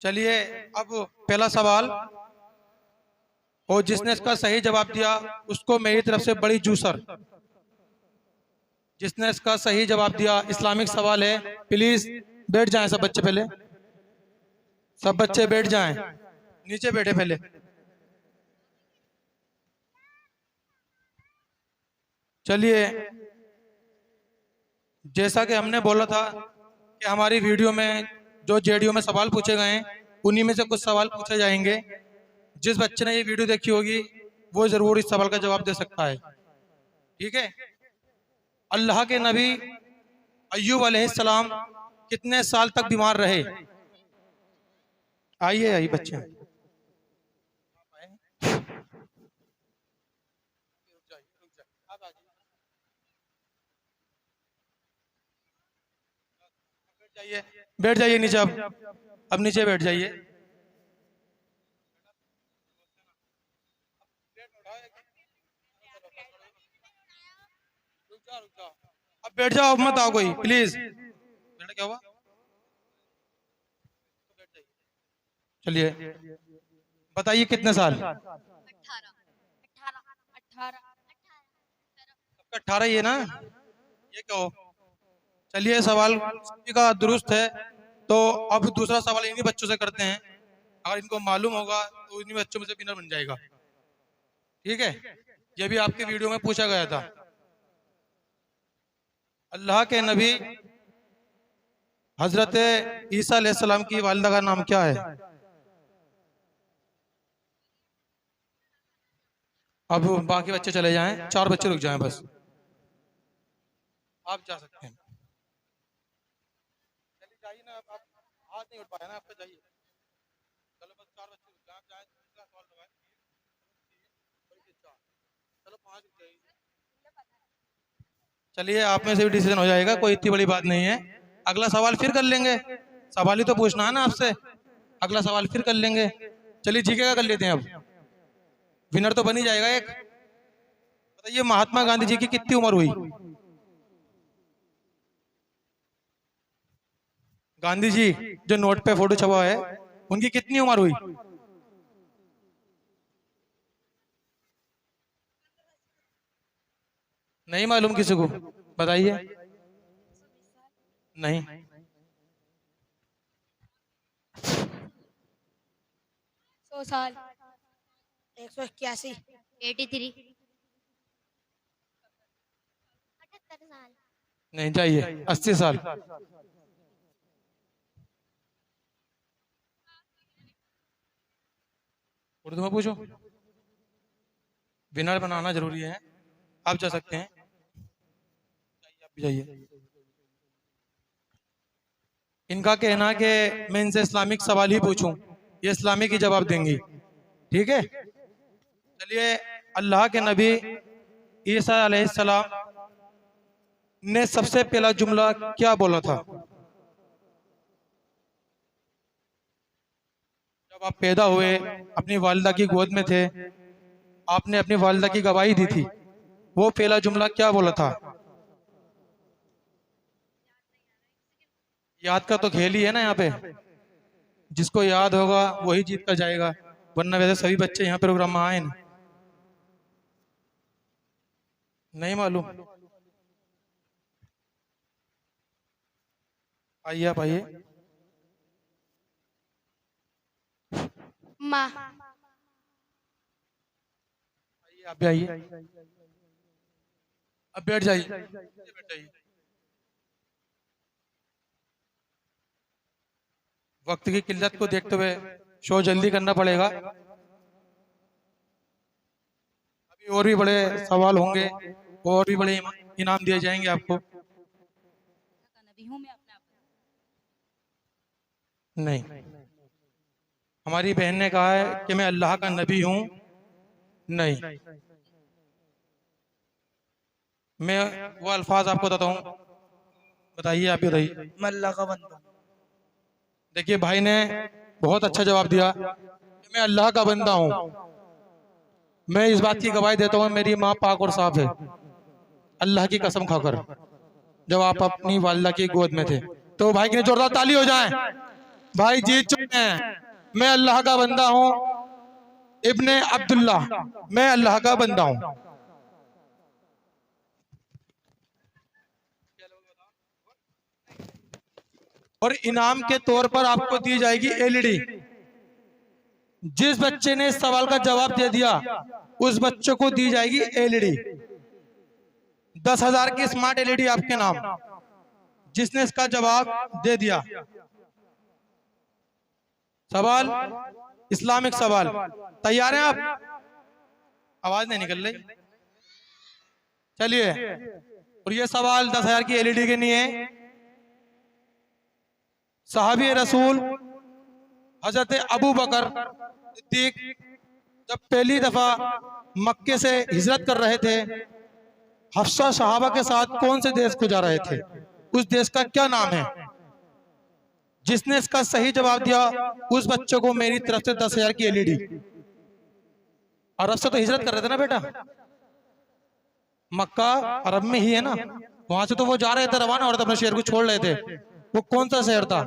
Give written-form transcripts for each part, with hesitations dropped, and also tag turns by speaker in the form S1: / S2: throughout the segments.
S1: चलिए, अब पहला सवाल, और जिसने इसका सही जवाब दिया उसको मेरी तरफ से बड़ी जूसर। जिसने इसका सही जवाब दिया, इस्लामिक सवाल है, प्लीज बैठ जाएं सब बच्चे पहले। सब बच्चे बैठ जाएं, नीचे बैठे पहले। चलिए, जैसा कि हमने बोला था कि हमारी वीडियो में जो जेडीओ में सवाल पूछे गए हैं उन्हीं में से कुछ सवाल पूछे जाएंगे। जिस बच्चे ने ये वीडियो देखी होगी वो जरूर इस सवाल का जवाब दे सकता है। ठीक है। अल्लाह के नबी अय्यूब अलैहिस्सलाम कितने साल तक बीमार रहे? आइए आइए बच्चे। बैठ जाइए नीचे। अब नीचे बैठ जाइए। अब बैठ जाओ, अब मत आओ कोई, प्लीज। बेटा क्या हुआ? चलिए, बताइए कितने साल? 18 ही है ना? ये क्या हो? चलिए, सवाल सभी का दुरुस्त है। तो अब दूसरा सवाल इन्हीं बच्चों से करते हैं। अगर इनको मालूम होगा तो इन्हीं बच्चों में से विनर बन जाएगा। ठीक है। ये भी आपके वीडियो में पूछा गया था। अल्लाह के नबी हजरत ईसा अलैहिस्सलाम की वालिदा का नाम क्या है? अब बाकी बच्चे चले जाएं, 4 बच्चे रुक जाएं बस। आप जा सकते हैं। चलिए जाइए ना, आप हाथ नहीं उठ पाया ना आपका, जाइए। चलो बस 4 बच्चे रुक जाएं, आप जाएं, दूसरा सवाल दबाएं। चलो 5 रुक जाइए। चलिए, आप में से भी डिसीजन हो जाएगा, कोई इतनी बड़ी बात नहीं है। अगला सवाल फिर कर लेंगे। सवाल ही तो पूछना है ना आपसे। अगला सवाल फिर कर लेंगे। चलिए जीके का कर लेते हैं अब। विनर तो बन ही जाएगा एक। बताइए, महात्मा गांधी जी की कितनी उम्र हुई? गांधी जी जो नोट पे फोटो छपा है उनकी कितनी उम्र हुई? नहीं मालूम किसी को? बताइए। नहीं।
S2: 100 साल। 181।
S3: 83। 78 साल।
S1: नहीं, चाहिए 80 साल। उर्दू में पूछो। विनर बनाना जरूरी है। आप जा सकते हैं। आप भी जाइए। इनका कहना है कि मैं इनसे इस्लामिक सवाल ही पूछूं, ये इस्लामिक ही जवाब देंगी। ठीक है। चलिए, अल्लाह के नबी ईसा अलैहिस्सलाम ने सबसे पहला जुमला क्या बोला था? जब आप पैदा हुए, अपनी वालिदा की गोद में थे, आपने अपनी वालिदा की गवाही दी थी, वो पहला जुमला क्या बोला था? याद का तो खेल ही है ना यहाँ पे। जिसको याद होगा वही जीत कर जाएगा, वरना वैसे सभी बच्चे यहाँ प्रोग्राम में आए नहीं मालूम। आइए, आप आइए।
S2: माँ।
S1: आप भी आइए। अब बैठ जाइए, बैठ जाइए। वक्त की किल्लत को देखते हुए शो जल्दी करना पड़ेगा। अभी और भी बड़े सवाल होंगे, और भी बड़े इनाम दिए जाएंगे आपको। नहीं, हमारी बहन ने कहा है कि मैं अल्लाह का नबी हूं। नहीं, मैं वो अल्फाज आपको बताता हूँ। बताइए, आप ही बताइए।
S4: मैं अल्लाह का बंदा।
S1: देखिए, भाई ने बहुत अच्छा जवाब दिया कि मैं अल्लाह का बंदा हूं। मैं इस बात की गवाही देता हूँ, मेरी माँ पाक और साफ है, अल्लाह की कसम खाकर, जब आप अपनी वालिदा की गोद में थे। तो भाई के लिए जोरदार ताली हो जाए। भाई जीत चुके हैं। मैं अल्लाह का बंदा हूँ, इब्ने अब्दुल्ला, मैं अल्लाह का बंदा हूँ। और इनाम के तौर पर आपको दी जाएगी एलईडी। जिस बच्चे ने इस सवाल का जवाब दे दिया उस बच्चे को दी जाएगी एलईडी, 10,000 की स्मार्ट एलईडी आपके नाम, जिसने इसका जवाब दे दिया। सवाल इस्लामिक सवाल, तैयार हैं आप? आवाज नहीं निकल रही, चलिए। और ये सवाल 10,000 की एलईडी के लिए है। सहाबी रसूल हजरत अबू बकर सिद्दीक जब पहली दफा मक्के से हिजरत कर रहे थे, हफ्सा सहाबा के साथ कौन से देश को जा रहे थे? उस देश का क्या नाम है? जिसने इसका सही जवाब दिया उस बच्चे को मेरी तरफ से 10,000 की एलईडी। अरब से तो हिजरत कर रहे थे ना बेटा, मक्का अरब में ही है ना, वहां से तो वो जा रहे थे, रवाना हो रहे थे, अपने शहर को छोड़ रहे थे। वो कौन सा शहर था?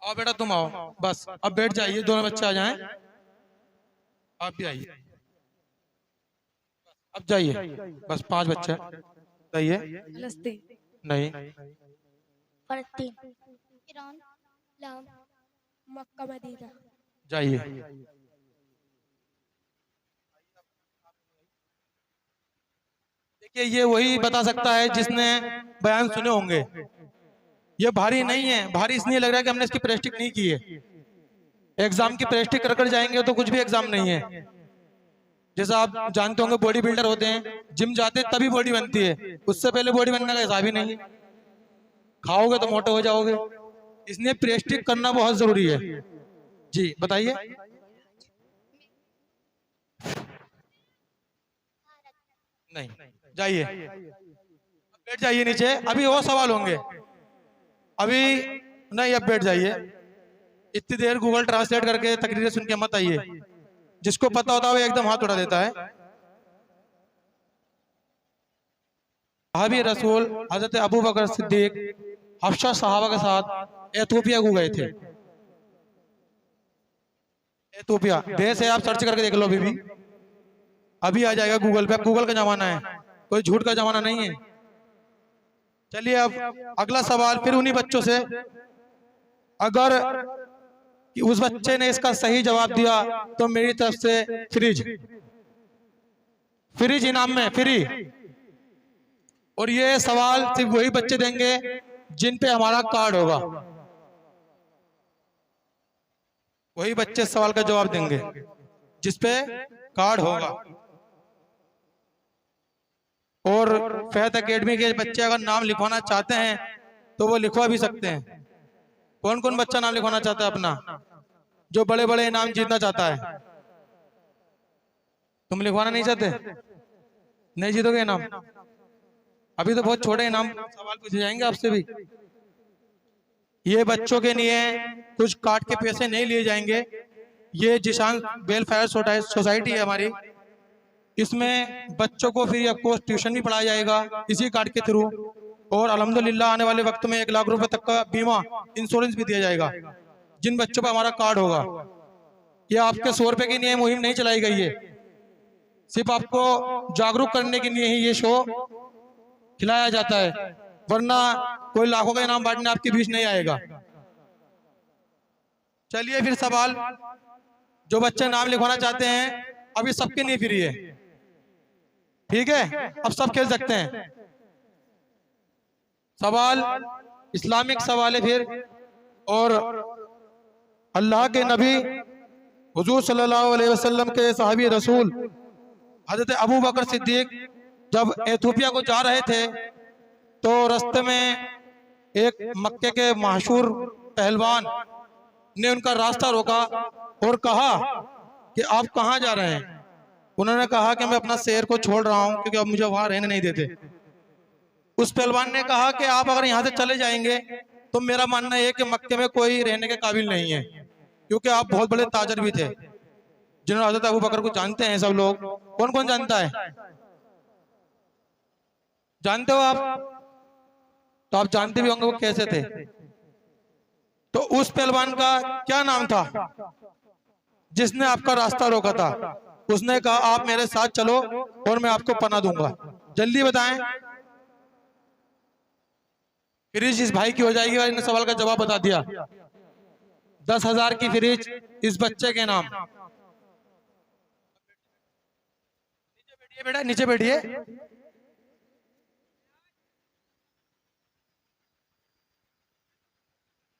S1: आओ बेटा तुम आओ, बस अब बैठ जाइए, दोनों बच्चे आ जाएं, आप भी आइए, अब जाइए, बस 5 बच्चे जाइए। नहीं,
S3: फलस्तीन, ईरान, लाम,
S2: मक्का मदीना।
S1: जाइए। देखिए ये वही बता सकता है जिसने बयान सुने होंगे। ये भारी नहीं है, भारी इसलिए लग रहा है कि हमने इसकी प्रैक्टिस नहीं की है। एग्जाम की प्रैक्टिस कर कर जाएंगे तो कुछ भी एग्जाम नहीं है। जैसा आप जानते होंगे बॉडी बिल्डर होते हैं, जिम जाते हैं तभी बॉडी बनती है, उससे पहले बॉडी बनने का हिसाब ही नहीं है। खाओगे तो मोटे हो जाओगे, इसलिए प्रैक्टिस करना बहुत जरूरी है। जी बताइए। नहीं, जाइए, बैठ जाइए नीचे, अभी और सवाल होंगे। अभी नहीं, अब बैठ जाइए। इतनी देर गूगल ट्रांसलेट करके तकरीरें सुन के मत आइए। जिसको पता होता है वो एकदम हाथ उठा देता है। सहाबी रसूल हजरत अबू बकर सिद्दीक हफ्सा सहाबा के साथ एथोपिया को गए थे। एथोपिया देश है, आप सर्च करके देख लो, अभी आ जाएगा गूगल पे। अब गूगल का जमाना है, कोई झूठ का जमाना नहीं है। चलिए अब अगला सवाल फिर उन्हीं बच्चों से। अगर उस बच्चे ने इसका सही जवाब दिया तो मेरी तरफ से फ्रिज इनाम में, फ्री। और ये सवाल सिर्फ वही बच्चे देंगे जिन पे हमारा कार्ड होगा, वही बच्चे सवाल का जवाब देंगे जिस पे कार्ड होगा। और फैद एकेडमी के बच्चे अगर नाम लिखवाना चाहते हैं तो वो लिखवा भी सकते हैं। कौन कौन बच्चा नाम लिखवाना चाहता है अपना, जो बड़े बड़े इनाम जीतना चाहता है? तुम लिखवाना नहीं चाहते? नहीं जीतोगे इनाम? अभी तो बहुत छोटे इनाम सवाल पूछे जाएंगे आपसे भी। ये बच्चों के लिए कुछ कार्ड के पैसे नहीं लिए जाएंगे। ये जिशान वेलफेयर सोसाइटी है हमारी, इसमें बच्चों को फ्री ऑफ कॉस्ट ट्यूशन भी पढ़ाया जाएगा इसी कार्ड के थ्रू। और अल्हम्दुलिल्लाह आने वाले वक्त में 1 लाख रुपए तक का बीमा इंश्योरेंस भी दिया जाएगा जिन बच्चों पर हमारा कार्ड होगा। ये आपके 100 रुपए के लिए मुहिम नहीं चलाई गई है, सिर्फ आपको जागरूक करने के लिए ही ये शो खिलाया जाता है, वरना कोई लाखों का इनाम बांटने आपके बीच नहीं आएगा। चलिए फिर सवाल, जो बच्चे नाम लिखवाना चाहते हैं अभी सबके लिए फ्री है, ठीक है? अब सब खेल सकते हैं। सवाल इस्लामिक सवाल है फिर। और अल्लाह के नबी हुजूर सल्लल्लाहु अलैहि वसल्लम के सहाबी रसूल हजरत अबू बकर सिद्दीक जब एथोपिया को जा रहे थे तो रास्ते में एक मक्के के मशहूर पहलवान ने उनका रास्ता रोका और कहा कि आप कहाँ जा रहे हैं? उन्होंने कहा कि मैं अपना शहर को छोड़ रहा हूं क्योंकि अब मुझे वहां रहने नहीं देते। उस पहलवान ने कहा कि आप अगर यहाँ से चले जाएंगे तो मेरा मानना है कि मक्के में कोई रहने के काबिल नहीं है, क्योंकि आप बहुत बड़े ताजर भी थे जिन्होंने हजरत अबू बकर को जानते हैं सब लोग। कौन कौन जानता है? जानते हो आप? तो आप जानते भी होंगे वो कैसे थे। तो उस पहलवान का क्या नाम था जिसने आपका रास्ता रोका था? उसने कहा आप मेरे साथ चलो और मैं आपको पनाह दूंगा। जल्दी बताएं। फ्रिज इस भाई की हो जाएगी और इन्हें सवाल का जवाब बता दिया। 10,000 की फ्रिज इस बच्चे के नाम। नीचे बैठिए बेटा, नीचे बैठिए।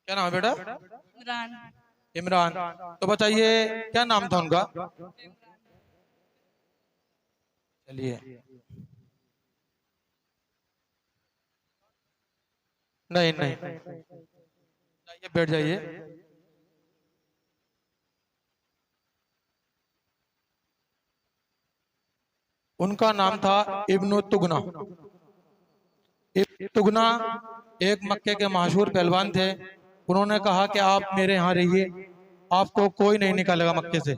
S1: क्या नाम है बेटा?
S4: इमरान।
S1: इमरान। तो बताइए क्या नाम था उनका? चलिए, नहीं नहीं, जाइए बैठ जाइए। उनका नाम था इब्न तुगना। इब्न तुगना एक मक्के के मशहूर पहलवान थे। उन्होंने कहा कि आप मेरे यहाँ रहिए, आपको कोई नहीं निकालेगा मक्के से।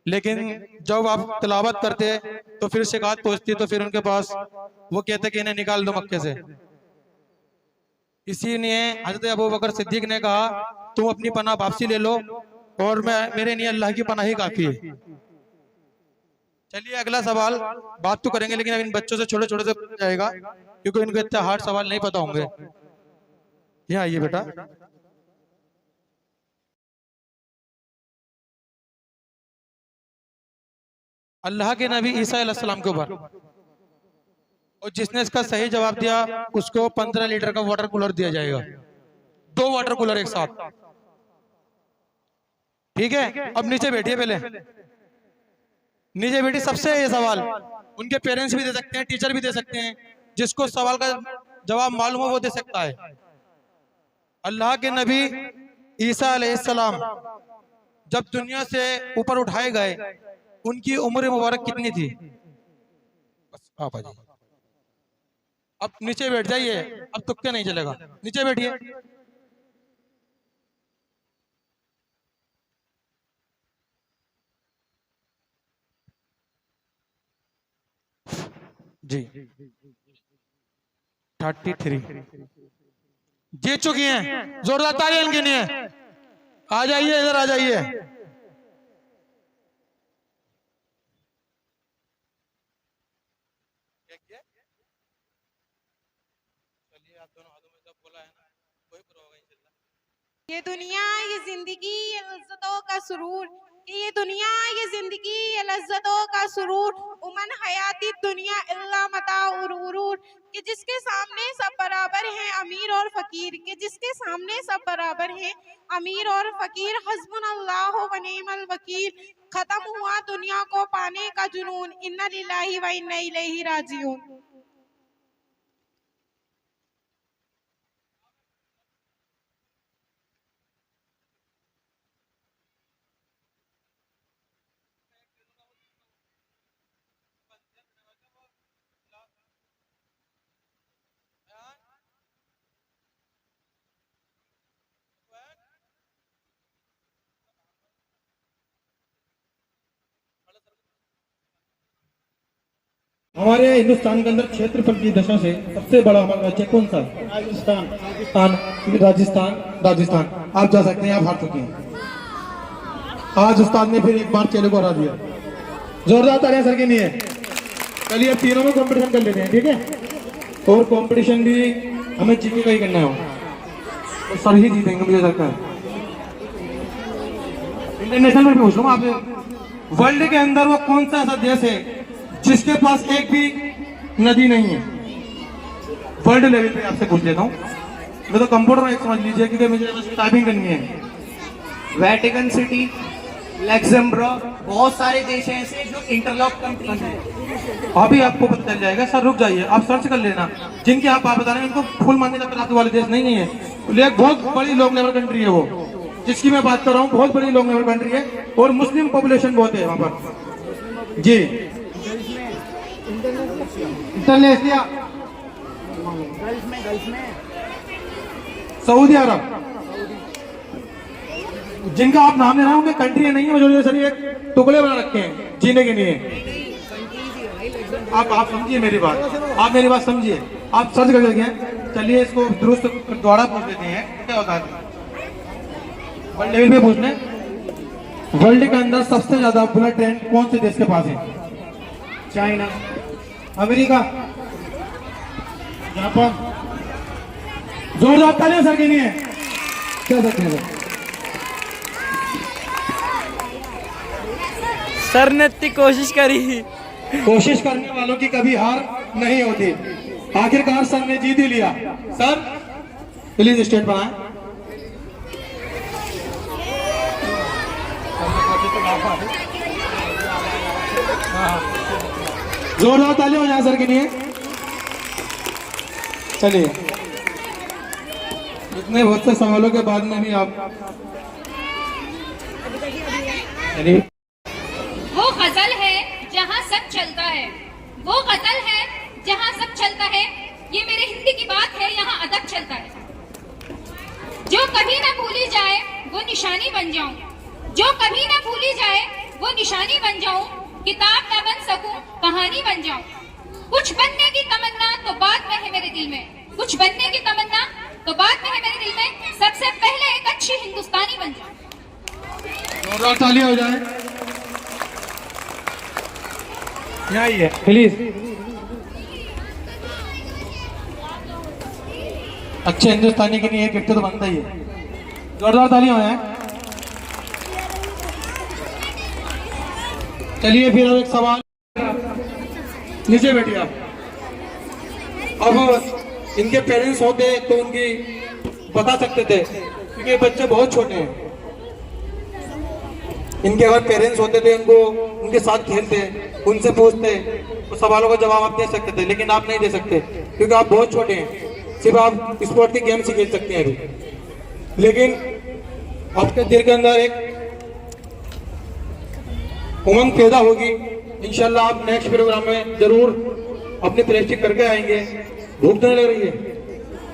S1: लेकिन जब आप तिलावत करते तो फिर शिकायत पहुंचती, तो फिर उनके पास वो कहते कि इन्हें निकाल दो मक्के से। इसीलिए हजरत अबू बकर सिद्दीक ने कहा तुम अपनी पनाह वापसी ले लो और मेरे लिए अल्लाह की पनाह ही काफी है। चलिए अगला सवाल, बात तो करेंगे लेकिन अब इन बच्चों से छोटे छोटे से पूछा जाएगा क्योंकि इनको इतने हार्ड सवाल नहीं पता होंगे। यहाँ आइए बेटा। अल्लाह के नबी ईसा अलैहिस्सलाम के ऊपर, और जिसने इसका सही जवाब दिया उसको 15 लीटर का वाटर कूलर दिया जाएगा। 2 वाटर कूलर एक साथ। ठीक है, अब नीचे बैठिए। पहले नीचे बैठिए। सबसे ये सवाल उनके पेरेंट्स भी दे सकते हैं, टीचर भी दे सकते हैं। जिसको सवाल का जवाब मालूम हो वो दे सकता है। अल्लाह के नबी ईसा अलैहिस्सलाम जब दुनिया से ऊपर उठाए गए उनकी उम्र मुबारक कितनी थी? बस आप आ जाइए। अब नीचे बैठ जाइए, अब तुक्के नहीं चलेगा। नीचे बैठिए। जी 33 जीत चुकी हैं। जोरदार तालियां इनके लिए। आ जाइए, इधर आ जाइए। चलिए, आप दोनों हाथों में जब बोला है ना, कोई प्रोग्राम नहीं चल रहा।
S4: ये दुनिया, ये जिंदगी, ये लज्जतों का सुरूर। ये दुनिया, ये जिंदगी, ये लज्जतों का सुरूर। उमन हयाती दुनिया इल्ला मता उरूर। कि जिसके सामने सब बराबर हैं अमीर और फकीर, के जिसके सामने सब बराबर हैं अमीर और फकीर। हस्बुनल्लाहु व निअमल वकील। खत्म हुआ दुनिया को पाने का जुनून। इन्ना लिल्लाहि व इन्ना इलैहि राजिऊन।
S1: हमारे हिंदुस्तान के अंदर क्षेत्रफल की दशा से सबसे बड़ा हमारा राज्य कौन सा? राजस्थान। राजस्थान। आप जा सकते हैं, आप हार चुके हैं। आज उस्ताद ने फिर एक बार चेले को हरा दिया। जोरदार तालियां सर के लिए। चलिए अब तीनों में कंपटीशन कर लेते हैं, ठीक है? और कंपटीशन भी हमें जीके का ही करना है, तो सर ही जीतेंगे मुझे लगता है। इंटरनेशनल में पूछ लूँ आप, वर्ल्ड के अंदर वो कौन सा ऐसा देश है जिसके पास एक भी नदी नहीं है? वर्ल्ड लेवल पे आपसे पूछ लेता हूँ। मैं तो कंप्यूटर में समझ लीजिए क्योंकि मुझे बस टाइपिंग करनी है।
S5: वेटिकन सिटी, लग्जमबर्ग, बहुत सारे देश हैं ऐसे जो इंटरलॉक कंट्रीज हैं।
S1: अभी आपको पता चल जाएगा। सर रुक जाइए, आप सर्च कर लेना। जिनके आप बता रहे हैं उनको फुल मान्यता प्राप्त वाले देश नहीं है। लेकिन बहुत बड़ी लोग लेवल कंट्री है वो जिसकी मैं बात कर रहा हूँ। बहुत बड़ी लोग लेवल कंट्री है और मुस्लिम पॉपुलेशन बहुत है वहां पर। जी इंडोनेशिया, सऊदी अरब। जिनका आप नाम ले रहे होंगे कंट्री नहीं है, जो सर ये टुकड़े बना रखे हैं जीने के लिए। आप समझिए मेरी बात, आप मेरी बात समझिए। आप सर्च कर देंगे। चलिए इसको दुरुस्त दोबारा पूछ लेते हैं क्या होता है। वर्ल्ड लेवल पे पूछना है। वर्ल्ड के अंदर सबसे ज्यादा बुलेट ट्रेन कौन से देश के पास है?
S5: China,
S1: America, Japan. जोरदार तालियां सर के लिए। क्या सकते हैं
S6: सर ने इतनी कोशिश करी।
S1: कोशिश करने वालों की कभी हार नहीं होती। आखिरकार सर ने जीत ही लिया। सर प्लीज स्टेट बनाएं। जोरदार तालियां हो जाए सर के लिए। चलिए, इतने बहुत से सवालों के बाद में भी आप चलिए।
S7: वो गजल है जहाँ सब चलता है, वो गजल है जहाँ सब चलता है। ये मेरे हिंदी की बात है, यहाँ अदब चलता है। जो कभी ना भूली जाए वो निशानी बन जाऊं, जो कभी ना भूली जाए वो निशानी बन जाऊं। किताब ना बन सकूं, कहानी बन जाऊं। कुछ बनने की तमन्ना तो बाद में है मेरे दिल में, कुछ बनने की तमन्ना तो बाद में है मेरे दिल में। सबसे पहले एक अच्छी हिंदुस्तानी बन जाऊं।
S1: जोरदार तालियां हो जाए। यहाँ ही है प्लीज। अच्छे हिंदुस्तानी के लिए एक गिफ्ट तो बनता ही है। जोरदार तालियां हो जाए। चलिए फिर अब एक सवाल। नीचे बैठिए आप। अब इनके पेरेंट्स होते तो उनकी बता सकते थे, क्योंकि ये बच्चे बहुत छोटे हैं। इनके अगर पेरेंट्स होते थे, इनको उनके साथ खेलते, उनसे पूछते, तो सवालों का जवाब आप दे सकते थे। लेकिन आप नहीं दे सकते क्योंकि आप बहुत छोटे हैं। सिर्फ आप स्पोर्ट की गेम्स ही खेल सकते हैं अभी। लेकिन आपके दिल के अंदर एक उमंग पैदा होगी। इंशाल्लाह आप नेक्स्ट प्रोग्राम में जरूर अपनी प्रैक्टिस करके आएंगे। भूख तो नहीं लग रही है?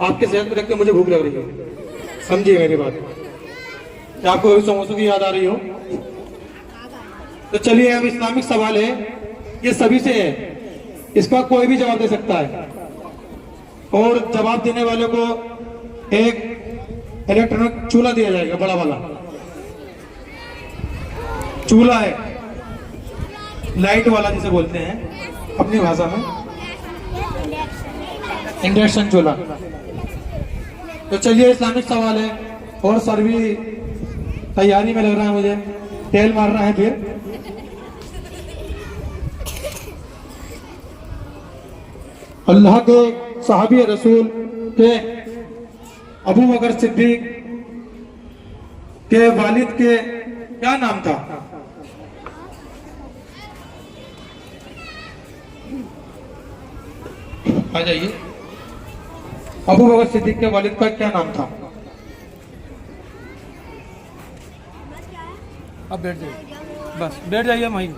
S1: आपके सेहत में रख के मुझे भूख लग रही है। समझिए मेरी बात। क्या आपको समोसों की याद आ रही हो? तो चलिए, अब इस्लामिक सवाल है, ये सभी से है, इसका कोई भी जवाब दे सकता है। और जवाब देने वाले को एक इलेक्ट्रॉनिक चूल्हा दिया जाएगा, बड़ा वाला चूल्हा है, लाइट वाला जिसे बोलते हैं अपनी भाषा में, इंडक्शन चूल्हा। तो चलिए, इस्लामिक सवाल है और सर भी तैयारी में लग रहा है, मुझे तेल मार रहा है। फिर अल्लाह के सहाबी रसूल के अबू बकर सिद्दीक के वालिद के क्या नाम था? आ जाइए। अबू बकर सिद्दीक के वालिद का क्या नाम था? अब बैठ जाइए, बस बैठ जाइए वहीं,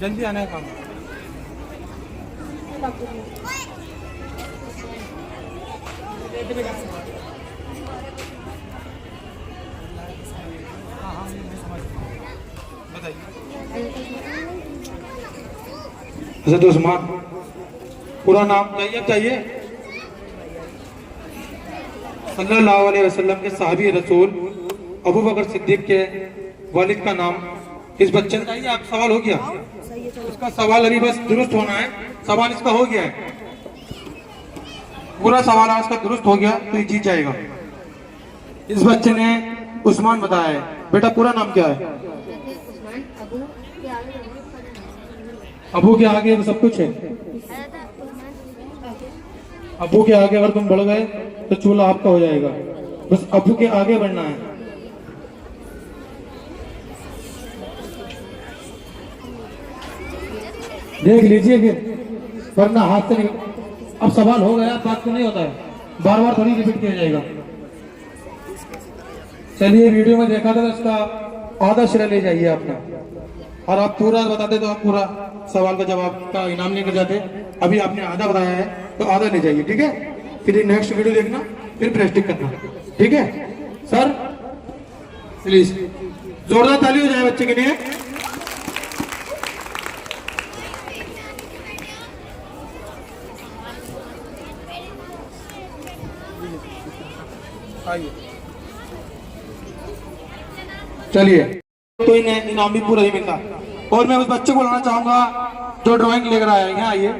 S1: जल्दी आने का काम। हज़रत उस्मान, पूरा नाम चाहिए? सल्लल्लाहु अलैहि वसल्लम के साहबी रसूल अबू बकर सिद्दीक के वालिद का नाम। इस बच्चे का ही आप सवाल हो गया, इसका सवाल अभी बस दुरुस्त होना है। सवाल इसका हो गया है, पूरा सवाल आज का दुरुस्त हो गया तो ये जीत जाएगा। इस बच्चे ने उस्मान बताया है। बेटा पूरा नाम क्या है? अबू के आगे सब कुछ है। अबू के आगे अगर तुम बढ़ गए तो चूल्हा आपका हो जाएगा। बस अबू के आगे बढ़ना है। देख लीजिए फिर, वरना हाथ से निकल। अब सवाल हो गया, बात तो नहीं होता है, बार बार थोड़ी रिपीट किया जाएगा। चलिए, वीडियो में देखा था तो इसका आधा सिरा ले जाइए अपना, और आप पूरा बताते तो आप पूरा सवाल का जवाब का इनाम लेकर जाते। अभी आपने आधा बताया है तो आधा ले जाइए, ठीक है? फिर नेक्स्ट वीडियो देखना, फिर प्रैक्टिस करना, ठीक है? सर प्लीज जोरदार ताली हो जाए बच्चे के लिए। आइए। चलिए, तो इन्हें इनाम भी पूरा ही मिलता। और मैं उस बच्चे को बुलाना चाहूंगा जो ड्राइंग लेकर आया है, यहाँ आइए।